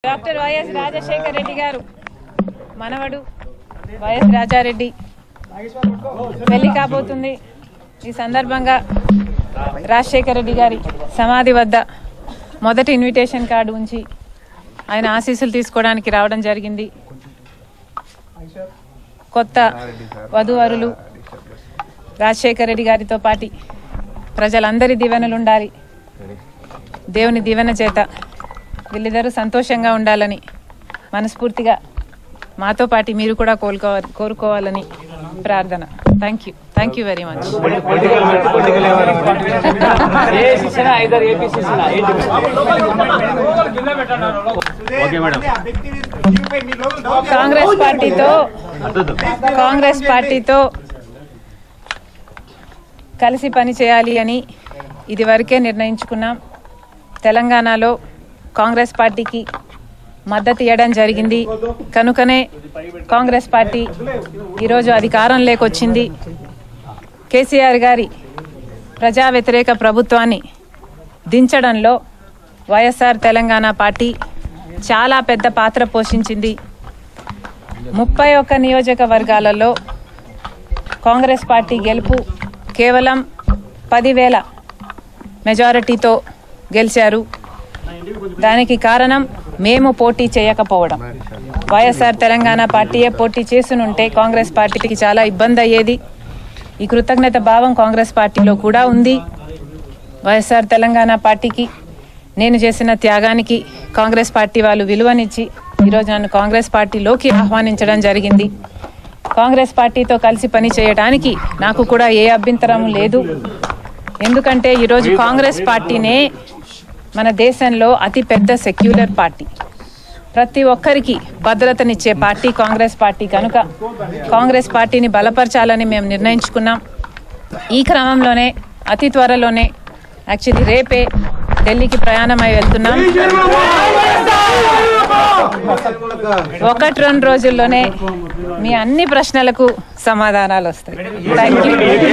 Doctor YS Rajasekhara Reddy గారు మనవడు YS Rajareddy పెళ్లి కాబోతుంది. ఈ సందర్భంగా రాజశేఖర రెడ్డి గారి సమాధి వద్ద మొదటి ఇన్విటేషన్ కార్డు ఉంచి ఆయన ఆశీస్సులు తీసుకోవడానికి రావడం జరిగింది. కొత్త వధూవరులు రాజశేఖర రెడ్డి గారితో పాటు ప్రజలందరి దీవెనలు ఉండాలి. దేవుని దీవెన చేత వీళ్ళిద్దరూ సంతోషంగా ఉండాలని మనస్ఫూర్తిగా మాతో పాటు మీరు కూడా కోరుకోవాలని ప్రార్థన. Thank you very much. Congress పార్టీతో కలిసి పని చేయాలి అని ఇది వరకే నిర్ణయించుకున్నాం. తెలంగాణలో కాంగ్రెస్ పార్టీకి మద్దతు ఇవ్వడం జరిగింది కనుకనే కాంగ్రెస్ పార్టీ ఈరోజు అధికారంలోకి వచ్చింది. కేసీఆర్ గారి ప్రజా వ్యతిరేక ప్రభుత్వాన్ని దించడంలో వైఎస్ఆర్ తెలంగాణ పార్టీ చాలా పెద్ద పాత్ర పోషించింది. 31 నియోజకవర్గాలలో కాంగ్రెస్ పార్టీ గెలుపు కేవలం 10,000 మెజారిటీతో గెలిచారు. దానికి కారణం మేము పోటీ చేయకపోవడం. వైఎస్ఆర్ తెలంగాణ పార్టీయే పోటీ చేసునుంటే కాంగ్రెస్ పార్టీకి చాలా ఇబ్బంది అయ్యేది. ఈ కృతజ్ఞత భావం కాంగ్రెస్ పార్టీలో కూడా ఉంది. వైఎస్ఆర్ తెలంగాణ పార్టీకి నేను చేసిన త్యాగానికి కాంగ్రెస్ పార్టీ వాళ్ళు విలువనిచ్చి ఈరోజు నన్ను కాంగ్రెస్ పార్టీలోకి ఆహ్వానించడం జరిగింది. కాంగ్రెస్ పార్టీతో కలిసి పని చేయడానికి నాకు కూడా ఏ అభ్యంతరం లేదు. ఎందుకంటే ఈరోజు కాంగ్రెస్ పార్టీనే మన దేశంలో అతిపెద్ద సెక్యులర్ పార్టీ, ప్రతి ఒక్కరికి భద్రతనిచ్చే పార్టీ కాంగ్రెస్ పార్టీ. కనుక కాంగ్రెస్ పార్టీని బలపరచాలని మేము నిర్ణయించుకున్నాం. ఈ క్రమంలోనే అతి త్వరలోనే యాక్చువల్లీ రేపే ఢిల్లీకి ప్రయాణమై వెళ్తున్నాం. 1-2 రోజుల్లోనే మీ అన్ని ప్రశ్నలకు సమాధానాలు వస్తాయి. Thank you.